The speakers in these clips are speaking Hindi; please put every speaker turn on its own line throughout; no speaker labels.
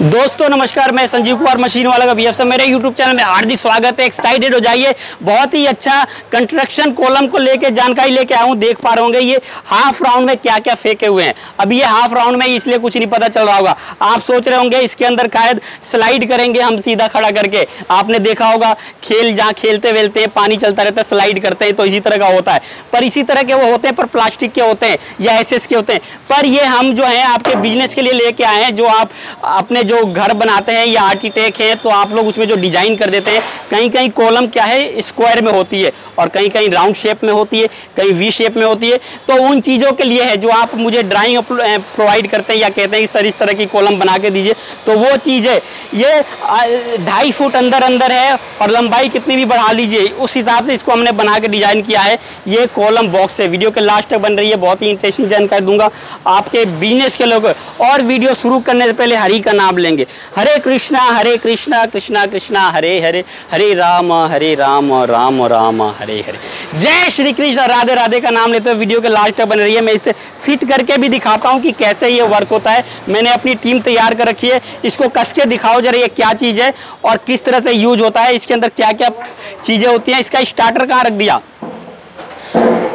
दोस्तों नमस्कार, मैं संजीव कुमार मशीन वाला का बीएफ से मेरे यूट्यूब चैनल में हार्दिक स्वागत है। एक्साइटेड हो जाइए, बहुत ही अच्छा कंस्ट्रक्शन कॉलम को लेके जानकारी लेके आया हूँ। देख पा रहे होंगे ये हाफ राउंड में क्या क्या फेंके हुए हैं। अब ये हाफ राउंड में इसलिए कुछ नहीं पता चल रहा होगा। आप सोच रहे होंगे इसके अंदर शायद स्लाइड करेंगे हम सीधा खड़ा करके। आपने देखा होगा खेल जहाँ खेलते वेलते हैं, पानी चलता रहता है, स्लाइड करते हैं, तो इसी तरह का होता है। पर इसी तरह के वो होते हैं, पर प्लास्टिक के होते हैं या एसएस के होते हैं। पर ये हम जो है आपके बिजनेस के लिए लेके आए हैं। जो आप अपने जो घर बनाते हैं या आर्किटेक्ट हैं, तो आप लोग उसमें जो डिजाइन कर देते हैं, कहीं कहीं कॉलम क्या है स्क्वायर में होती है और कहीं कहीं राउंड शेप में होती है, कहीं वी शेप में होती है। तो उन चीज़ों के लिए है जो आप मुझे ड्राइंग प्रोवाइड करते हैं या कहते हैं कि सर इस तरह की कॉलम बना के दीजिए, तो वो चीज़ है। ये 2.5 फुट अंदर अंदर है और लंबाई कितनी भी बढ़ा लीजिए, उस हिसाब से इसको हमने बना के डिजाइन किया है। ये कॉलम बॉक्स है, वीडियो के लास्ट तक बन रही है, बहुत ही इंटरेस्टिंग जानकारी दूंगा आपके बिजनेस के लोग। और वीडियो शुरू करने से पहले हरि का नाम लेंगे। हरे कृष्णा कृष्णा कृष्णा हरे हरे, हरे राम राम राम हरे हरे। जय श्री कृष्ण, राधे राधे का नाम लेते हुए वीडियो के लास्ट तक बन रही है। मैं इसे फिट करके भी दिखाता हूँ कि कैसे ये वर्क होता है। मैंने अपनी टीम तैयार कर रखी है। इसको कस के दिखाओ जरा, ये क्या चीज़ है और किस तरह से यूज होता है, इसके अंदर क्या क्या चीज़ें होती हैं। इसका स्टार्टर कहाँ रख दिया,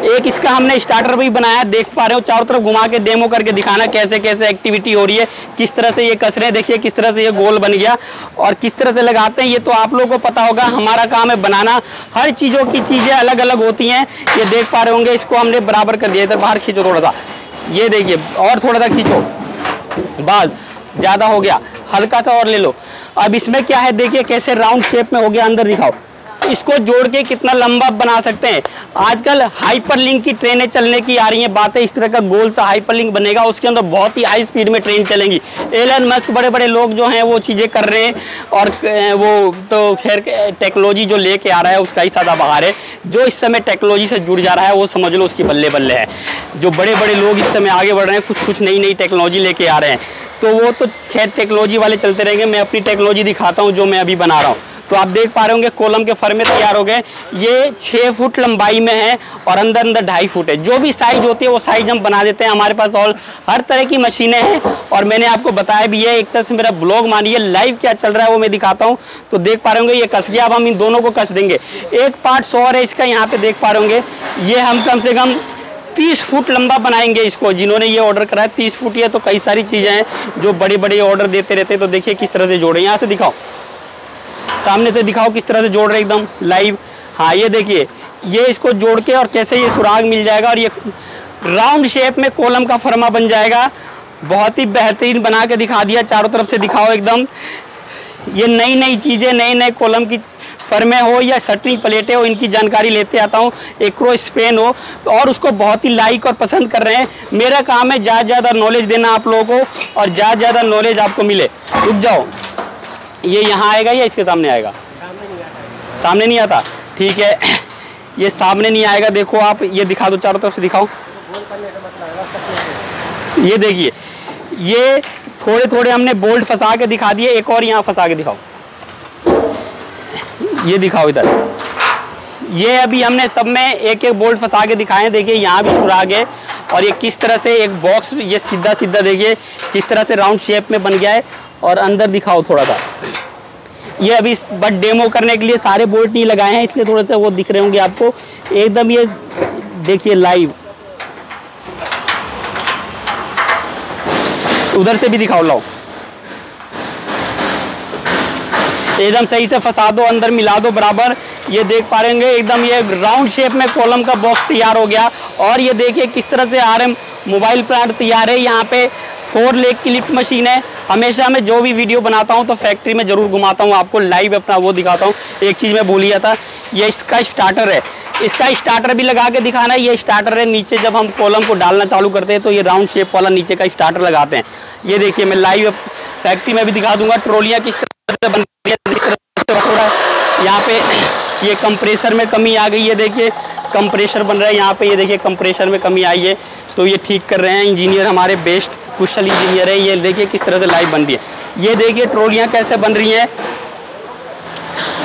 एक इसका हमने स्टार्टर भी बनाया, देख पा रहे हो। चारों तरफ घुमा के डेमो करके दिखाना कैसे कैसे एक्टिविटी हो रही है, किस तरह से ये कस रहे हैं। देखिए किस तरह से ये गोल बन गया और किस तरह से लगाते हैं, ये तो आप लोगों को पता होगा। हमारा काम है बनाना, हर चीज़ों की चीज़ें अलग अलग होती हैं। ये देख पा रहे होंगे, इसको हमने बराबर कर दिया। इधर बाहर खींचो थोड़ा सा, ये देखिए, और थोड़ा सा खींचो, बस ज़्यादा हो गया, हल्का सा और ले लो। अब इसमें क्या है, देखिए कैसे राउंड शेप में हो गया। अंदर दिखाओ, इसको जोड़ के कितना लंबा बना सकते हैं। आजकल हाइपरलिंक की ट्रेनें चलने की आ रही हैं बातें, इस तरह का गोल सा हाइपरलिंक बनेगा, उसके अंदर बहुत ही हाई स्पीड में ट्रेन चलेंगी। एलन मस्क बड़े बड़े लोग जो हैं वो चीज़ें कर रहे हैं और वो तो खैर टेक्नोलॉजी जो लेके आ रहा है उसका ही सदाबहार है। जो इस समय टेक्नोलॉजी से जुड़ जा रहा है वो समझ लो उसकी बल्ले बल्ले है। जो बड़े बड़े लोग इस समय आगे बढ़ रहे हैं, कुछ नई टेक्नोलॉजी लेके आ रहे हैं, तो वो तो खैर टेक्नोलॉजी वाले चलते रहेंगे। मैं अपनी टेक्नोलॉजी दिखाता हूँ जो मैं अभी बना रहा हूँ। तो आप देख पा रहे होंगे कॉलम के फर्मे तैयार हो गए। ये 6 फुट लंबाई में है और अंदर 2.5 फुट है। जो भी साइज होती है वो साइज हम बना देते हैं। हमारे पास और हर तरह की मशीनें हैं और मैंने आपको बताया भी है। एक तरह से मेरा ब्लॉग मानिए, लाइव क्या चल रहा है वो मैं दिखाता हूँ। तो देख पा रहे होंगे ये कस गया। अब हम इन दोनों को कस देंगे। एक पार्ट 100 है इसका, यहाँ पे देख पा रहे होंगे। ये हम कम से कम 30 फुट लंबा बनाएंगे इसको। जिन्होंने ये ऑर्डर करा है 30 फुट, ये तो कई सारी चीज़ें हैं जो बड़े बड़े ऑर्डर देते रहते हैं। तो देखिए किस तरह से जोड़े, यहाँ से दिखाओ, सामने से दिखाओ किस तरह से जोड़ रहे एकदम लाइव। हाँ ये देखिए, ये इसको जोड़ के और कैसे ये सुराग मिल जाएगा और ये राउंड शेप में कॉलम का फर्मा बन जाएगा। बहुत ही बेहतरीन बना के दिखा दिया। चारों तरफ से दिखाओ एकदम। ये नई चीज़ें, नए कॉलम की फर्मे हो या शटरिंग प्लेटें हो, इनकी जानकारी लेते आता हूँ। एक्रो स्पेन हो और उसको बहुत ही लाइक और पसंद कर रहे हैं। मेरा काम है ज़्यादा नॉलेज देना आप लोगों को और ज़्यादा नॉलेज आपको मिले। रुक जाओ, ये यहाँ आएगा या इसके सामने आएगा? सामने नहीं आता, ठीक है। ये सामने नहीं आएगा। देखो आप, ये दिखा दो, चारों तरफ से दिखाओ। ये देखिए, ये थोड़े हमने बोल्ट फंसा के दिखा दिए। एक और यहाँ फंसा के दिखाओ, ये दिखाओ इधर। ये अभी हमने सब में एक बोल्ट फंसा के दिखाए हैं। देखिए यहाँ भी सुराग है और ये किस तरह से एक बॉक्स, ये सीधा देखिए किस तरह से राउंड शेप में बन गया है। और अंदर दिखाओ थोड़ा सा। ये अभी बट डेमो करने के लिए सारे बोल्ट नहीं लगाए हैं, इसलिए थोड़े से वो दिख रहे होंगे आपको एकदम। ये देखिए लाइव, उधर से भी दिखाओ, लाओ एकदम सही से फंसा दो, अंदर मिला दो बराबर। ये देख पा रहे होंगे एकदम ये राउंड शेप में कॉलम का बॉक्स तैयार हो गया। और ये देखिए किस तरह से RM मोबाइल प्लांट तैयार है। यहाँ पे 4 लेग की लिफ्ट मशीन है। हमेशा मैं जो भी वीडियो बनाता हूँ तो फैक्ट्री में ज़रूर घुमाता हूँ, आपको लाइव अपना वो दिखाता हूँ। एक चीज़ मैं भूल गया था, ये इसका स्टार्टर है। इसका स्टार्टर भी लगा के दिखाना है। ये स्टार्टर है, नीचे जब हम कॉलम को डालना चालू करते हैं तो ये राउंड शेप वाला नीचे का स्टार्टर लगाते हैं। ये देखिए मैं लाइव फैक्ट्री में भी दिखा दूंगा। ट्रॉलियाँ किस तरह से बन रही है। यहाँ पे ये कंप्रेसर में कमी आ गई है। देखिए कंप्रेसर बन रहा है यहाँ पे। ये देखिए कंप्रेसर में कमी आई है, तो ये ठीक कर रहे हैं इंजीनियर हमारे, बेस्ट कुशल इंजीनियर है। ये देखिए किस तरह से लाइव बन रही है। ये देखिए ट्रॉलियाँ कैसे बन रही हैं।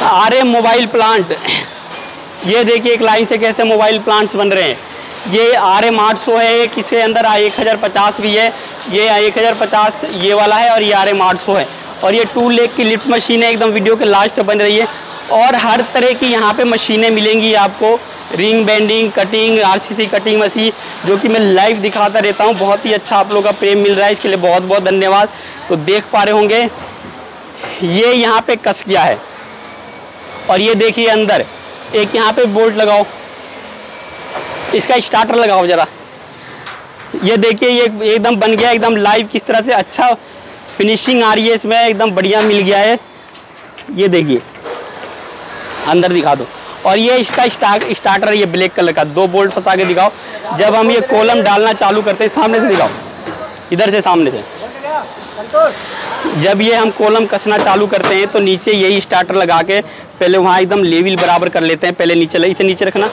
RM मोबाइल प्लांट, ये देखिए एक लाइन से कैसे मोबाइल प्लांट्स बन रहे हैं। ये RM 800 है, एक इसके अंदर 1050 भी है। ये 1050 ये वाला है और ये RM 800 है। और ये 2 लेग की लिफ्ट मशीन है, एकदम वीडियो के लास्ट में बन रही है। और हर तरह की यहाँ पे मशीनें मिलेंगी आपको, ring bending, cutting, RCC cutting machine, जो कि मैं लाइव दिखाता रहता हूँ। बहुत ही अच्छा आप लोगों का प्रेम मिल रहा है, इसके लिए बहुत बहुत धन्यवाद। तो देख पा रहे होंगे ये यहाँ पे कस गया है, और ये देखिए अंदर एक यहाँ पे बोल्ट लगाओ, इसका स्टार्टर लगाओ जरा, ये देखिए ये एकदम बन गया, एकदम लाइव किस तरह से अच्छा फिनिशिंग आ रही है इसमें, एकदम बढ़िया मिल गया है। ये देखिए अंदर दिखा दो, और ये इसका स्टार्टर, ये ब्लैक कलर का 2 बोल्ट फंसा के दिखाओ। जब हम ये कॉलम डालना चालू करते हैं, सामने से दिखाओ, इधर से सामने से, जब ये हम कॉलम कसना चालू करते हैं तो नीचे यही स्टार्टर लगा के पहले वहाँ एकदम लेवल बराबर कर लेते हैं। पहले नीचे, इसे नीचे रखना,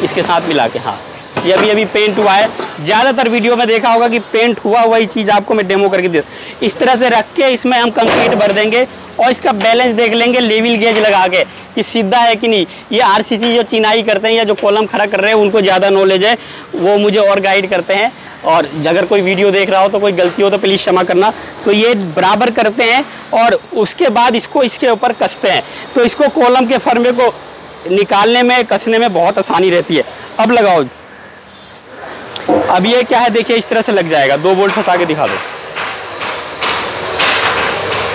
इसके साथ मिला के। हाँ, ये अभी पेंट हुआ है, ज़्यादातर वीडियो में देखा होगा कि पेंट हुआ वही चीज़ आपको मैं डेमो करके दे। इस तरह से रख के इसमें हम कंक्रीट भर देंगे और इसका बैलेंस देख लेंगे लेवल गेज लगा के कि सीधा है कि नहीं। ये आरसीसी जो चिनाई करते हैं या जो कॉलम खड़ा कर रहे हैं उनको ज़्यादा नॉलेज है, वो मुझे और गाइड करते हैं। और अगर कोई वीडियो देख रहा हो तो कोई गलती हो तो प्लीज़ क्षमा करना। तो ये बराबर करते हैं और उसके बाद इसको इसके ऊपर कसते हैं, तो इसको कॉलम के फर्मे को निकालने में, कसने में बहुत आसानी रहती है। अब लगाओ, अब ये क्या है देखिए, इस तरह से लग जाएगा। 2 बोल्ट फंसा के दिखा दो,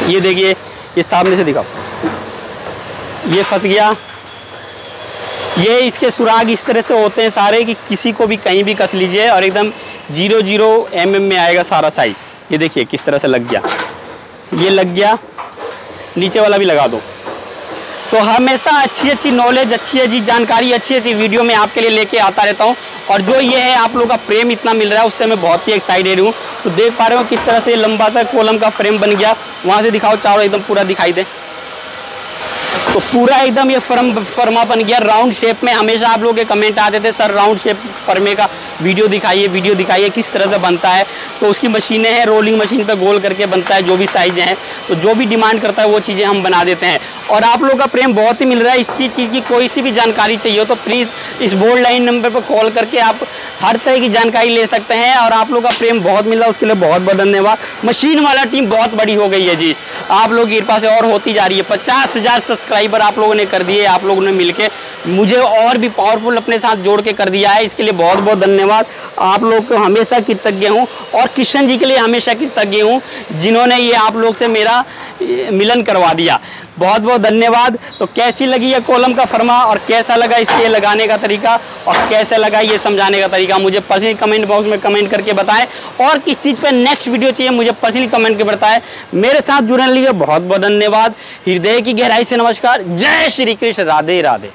ये देखिए, ये सामने से दिखाओ, ये फंस गया। ये इसके सुराग इस तरह से होते हैं सारे कि किसी को भी कहीं भी कस लीजिए और एकदम 0.0 mm में आएगा सारा साइज। ये देखिए किस तरह से लग गया, ये लग गया। नीचे वाला भी लगा दो। तो हमेशा अच्छी नॉलेज, अच्छी जानकारी, अच्छी वीडियो में आपके लिए लेके आता रहता हूँ। और जो ये है आप लोगों का प्रेम इतना मिल रहा है, उससे मैं बहुत ही एक्साइटेड हूँ। तो देख पा रहे हो किस तरह से लंबा सा कॉलम का फ्रेम बन गया। वहाँ से दिखाओ, चारों एकदम पूरा दिखाई दे। तो पूरा एकदम ये फर्मा बन गया राउंड शेप में। हमेशा आप लोगों के कमेंट आते थे, सर राउंड शेप फर्मे का वीडियो दिखाइए किस तरह से बनता है। तो उसकी मशीनें हैं, रोलिंग मशीन पे गोल करके बनता है, जो भी साइज़ हैं। तो जो भी डिमांड करता है वो चीज़ें हम बना देते हैं। और आप लोगों का प्रेम बहुत ही मिल रहा है। इसकी चीज़ की कोई सी भी जानकारी चाहिए हो तो प्लीज़ इस बोल्ड लाइन नंबर पर कॉल करके आप हर तरह की जानकारी ले सकते हैं। और आप लोगों का प्रेम बहुत मिल रहा है, उसके लिए बहुत बहुत धन्यवाद। मशीन वाला टीम बहुत बड़ी हो गई है जी, आप लोगों की कृपा से और होती जा रही है। 50,000 सब्सक्राइबर आप लोगों ने कर दिए, आप लोगों ने मिलके मुझे और भी पावरफुल अपने साथ जोड़ के कर दिया है। इसके लिए बहुत बहुत धन्यवाद। आप लोग को हमेशा कृतज्ञ हूँ, और किशन जी के लिए हमेशा कृतज्ञ हूँ जिन्होंने ये आप लोग से मेरा मिलन करवा दिया। बहुत बहुत धन्यवाद। तो कैसी लगी ये कॉलम का फर्मा, और कैसा लगा इसके लगाने का तरीका, और कैसा लगा ये समझाने का तरीका, मुझे पर्सनली कमेंट बॉक्स में कमेंट करके बताएं। और किस चीज़ पे नेक्स्ट वीडियो चाहिए मुझे पर्सनली कमेंट करके बताएं। मेरे साथ जुड़ने के लिए बहुत बहुत धन्यवाद। हृदय की गहराई से नमस्कार। जय श्री कृष्ण। राधे राधे।